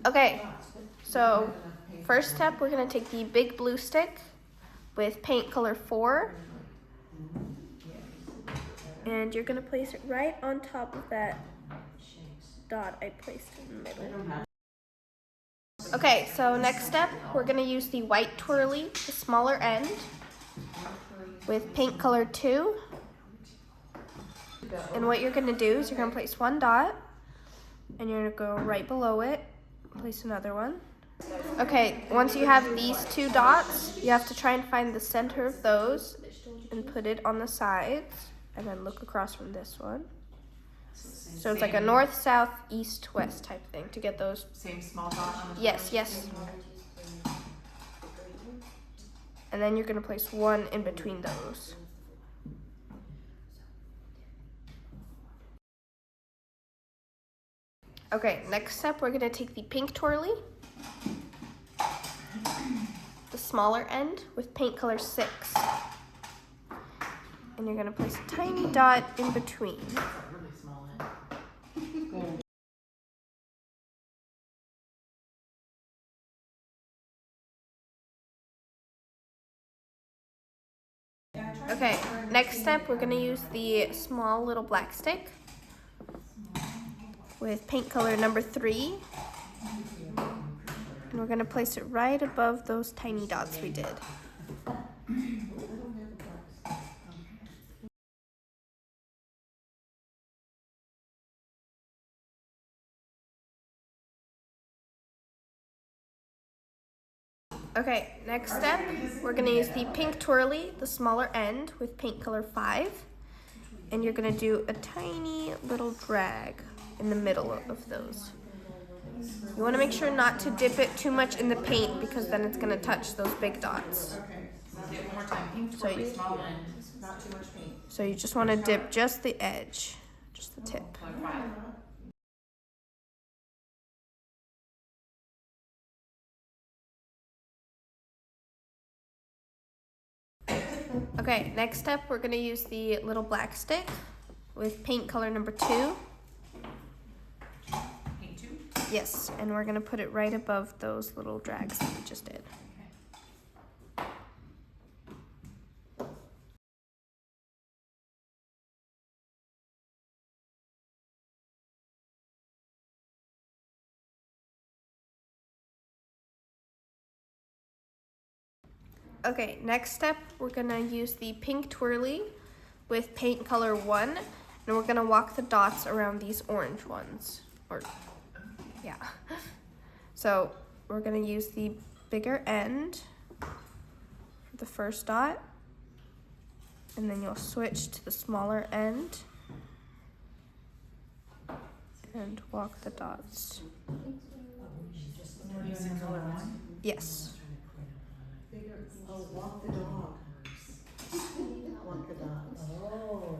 Okay, so first step, we're gonna take the big blue stick with paint color 4, and you're gonna place it right on top of that dot I placed in the middle. Okay, so next step, we're gonna use the white twirly, the smaller end, with paint color 2. And what you're gonna do is you're gonna place one dot, and you're gonna go right below it, place another one. Okay, once you have these 2 dots, you have to try and find the center of those and put it on the sides, and then look across from this one. So it's like a north, south, east, west type thing to get those. Same small dot on the Yes, yes. And then you're gonna place one in between those. Okay, next step, we're gonna take the pink twirly, the smaller end with paint color 6. And you're gonna place a tiny dot in between. really small end. Okay, next step, we're gonna use the small little black stick with paint color number 3. And we're gonna place it right above those tiny dots we did. Okay, next step, we're gonna use the pink twirly, the smaller end, with paint color 5. And you're gonna do a tiny little drag in the middle of those. You wanna make sure not to dip it too much in the paint because then it's gonna touch those big dots. Okay. Say it one more time. Pink So twirly, you- small end. Not too much paint. So you just wanna dip just the edge, just the tip. Like 5. Okay, next step, we're gonna use the little black stick with paint color number 2. Paint 2. Yes, and we're gonna put it right above those little drags that we just did. Okay, next step, we're gonna use the pink twirly with paint color 1, and we're gonna walk the dots around these orange ones. Yeah. So we're gonna use the bigger end for the first dot, and then you'll switch to the smaller end and walk the dots. Using color 1. Yes. Oh, walk the dog. Walk the dog. Oh.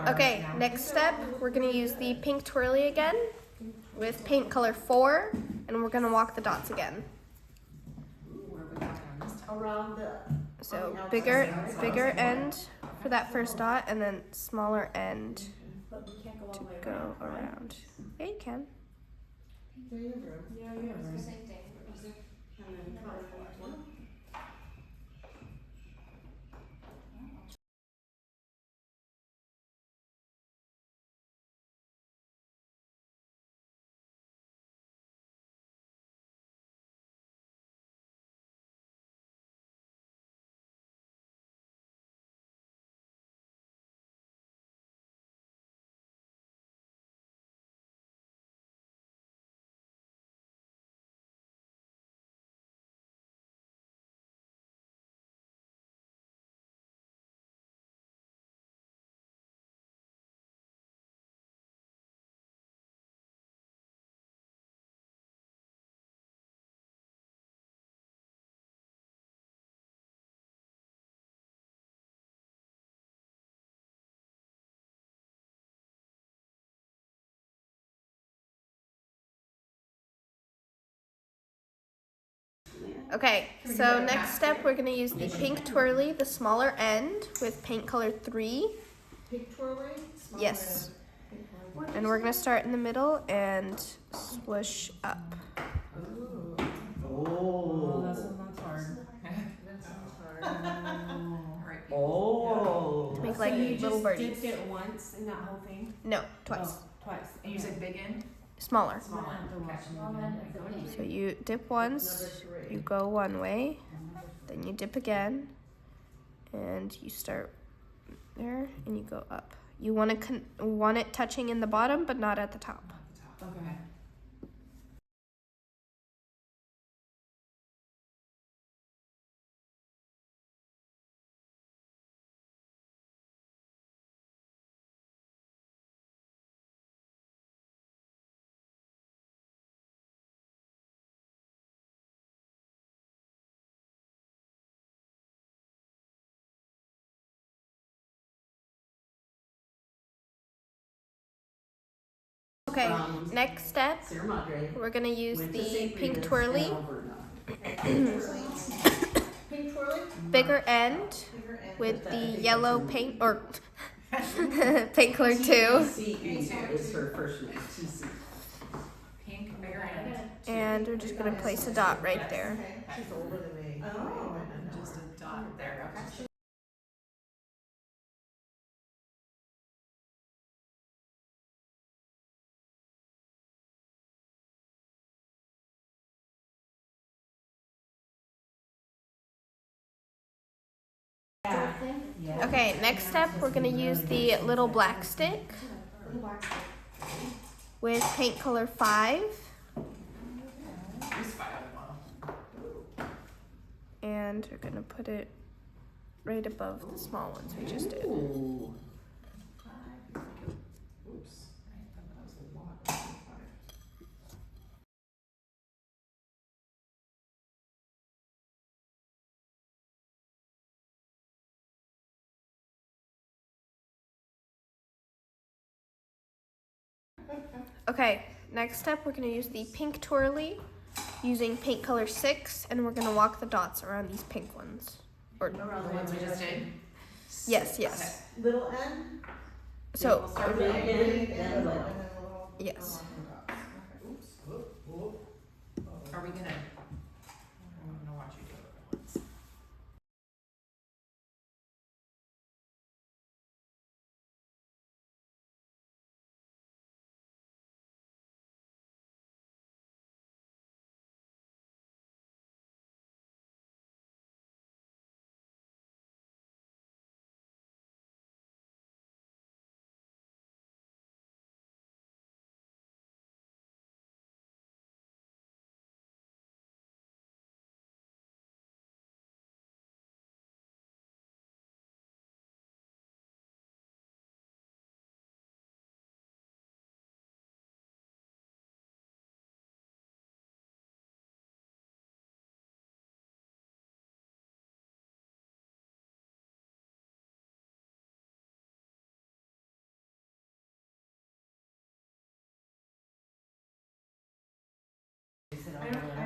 Okay, next step, we're gonna use the pink twirly again with paint color 4, and we're gonna walk the dots again. Where are we going on this time? Around the. So bigger end for that first dot, and then smaller end to go around. Yeah, you can. There you go. Yeah, you have room. Same thing. And then color one. Okay, so next step we're gonna use the pink twirly, the smaller end with paint color 3. Pink twirly? Yes. Pink twirly. And we're gonna start in the middle and swoosh up. Ooh, Oh. That's hard. that sounds hard. Alright. Oh. Make So like you little just birdies. dipped it once in that whole thing? No, twice. Oh, twice. And you said big end? Smaller. Small end. So you dip once, Number 3. you go one way, then you dip again, and you start there and you go up. You want it touching in the bottom, but not at the top. Okay. Okay, next step, Sarah Madre. we're gonna use Went to the St. pink Rita's twirly, in Alberta. Pink twirly? bigger end Bigger end. with But the that- I think yellow that's paint, or paint color 2. TC is her first name. TC. Pink, bigger end. And we're just gonna place a dot right there. Okay, she's older than me. Oh, I know just her. a dot there, okay. Yeah. Okay, next step, we're gonna use the little black stick with paint color 5. Use 5 well. And we're gonna put it right above the small ones we just did. Ooh. Oops. That was a lot of 5. Okay, next step, we're gonna use the pink twirly using paint color 6, and we're gonna walk the dots around these pink ones. Or The ones we just did? yes, yes. Little end? So We'll start Big with end, Big then end, little. and then little. yes. Oops. Are we gonna? I'm gonna watch you do it once.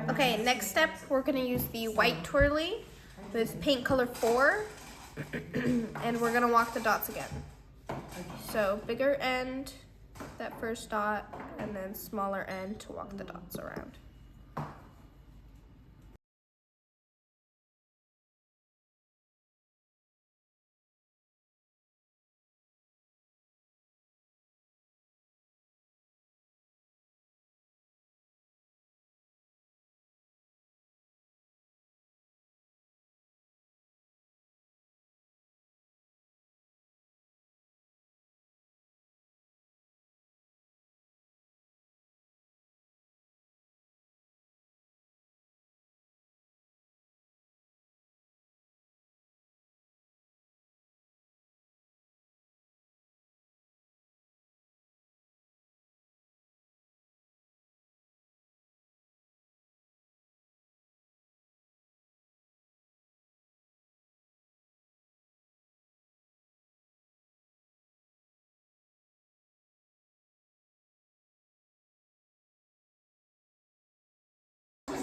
Okay, next step, we're gonna use the white twirly with paint color 4, and we're gonna walk the dots again. So bigger end, that first dot, and then smaller end to walk the dots around.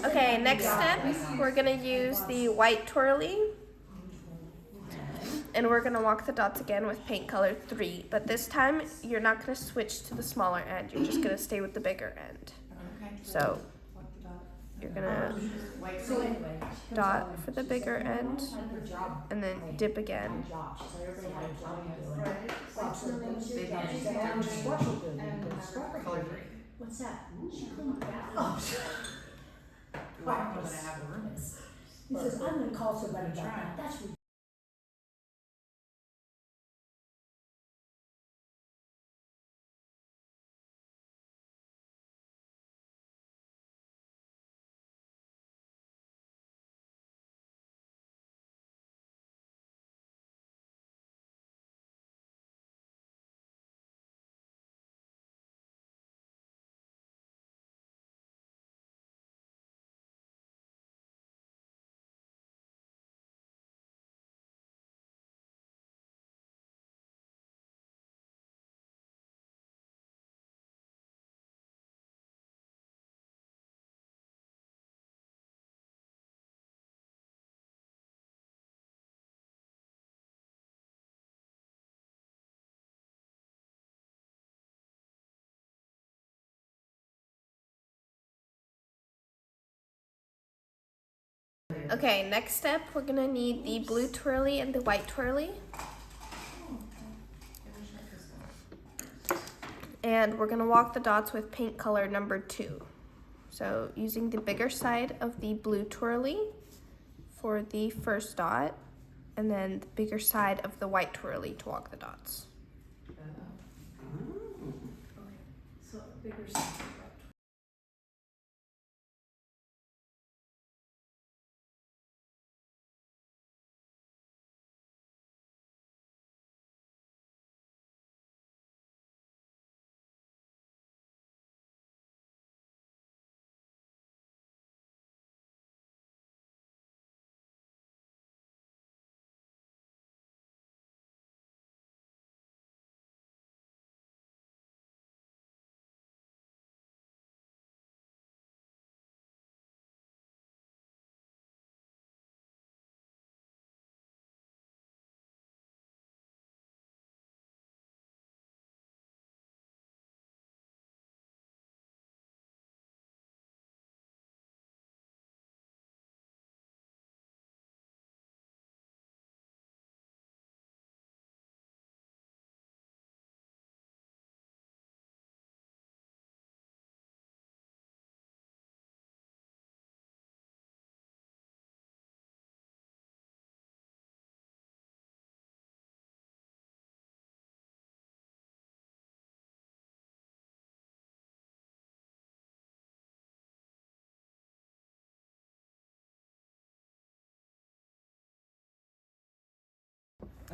Okay, next step, we're gonna use the white twirly. And we're gonna walk the dots again with paint color 3. But this time, you're not gonna switch to the smaller end. You're just gonna stay with the bigger end. Okay. So you're gonna White So twirly. anyway. dot for the bigger end, Good job. and then dip again. Job. She said everybody had a job to do. Right. What's the name of your Big job? end. She said, oh, I'm just special doing it. Color three. What's that? She cleaned it out. Oh. Well, I'm gonna have the room. He says, I'm gonna call somebody about that. That's ridiculous. Okay, next step, we're gonna need the blue twirly and the white twirly. And we're gonna walk the dots with paint color number 2. So using the bigger side of the blue twirly for the first dot, and then the bigger side of the white twirly to walk the dots. So bigger size.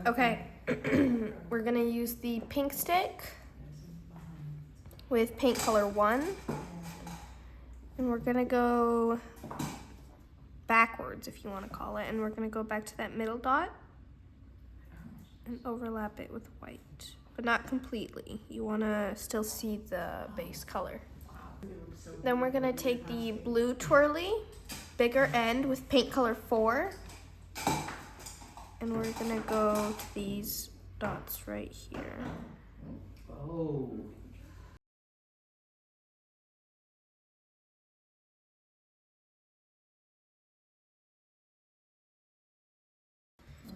Okay, we're gonna use the pink stick with paint color 1. And we're gonna go backwards, if you wanna call it. And we're gonna go back to that middle dot and overlap it with white, but not completely. You wanna still see the base color. Then we're gonna take the blue twirly, bigger end with paint color 4. And we're gonna go to these dots right here. Oh.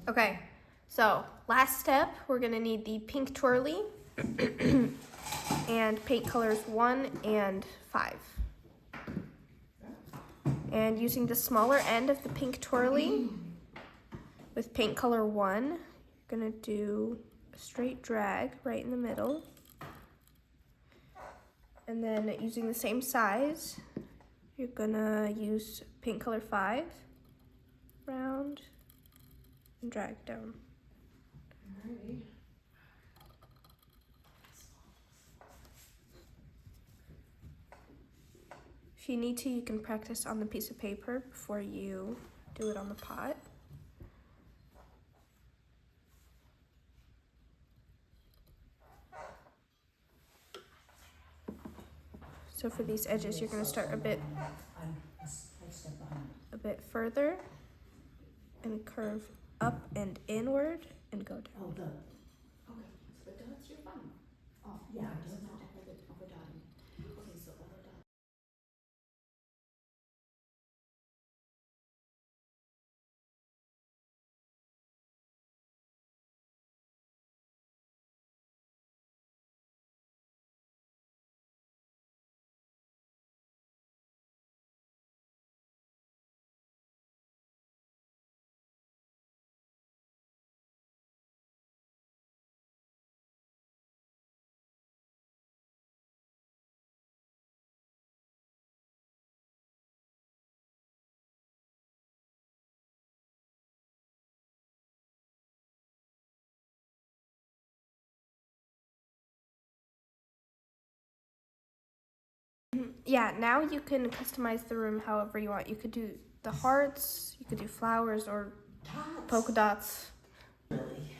Okay, so last step, we're gonna need the pink twirly and paint colors 1 and 5. And using the smaller end of the pink twirly with paint color 1, you're gonna do a straight drag right in the middle. And then using the same size, you're gonna use paint color 5, round, and drag down. Alrighty. If you need to, you can practice on the piece of paper before you do it on the pot. So for these edges, you're gonna start a bit bit further and curve up and inward and go down. Oh, the, Okay, so the dots you're fine. Oh, Yeah, I so don't not know. overdotting. Okay, so overdot. Yeah, now you can customize the room however you want. You could do the hearts, you could do flowers or dots. polka dots. Really?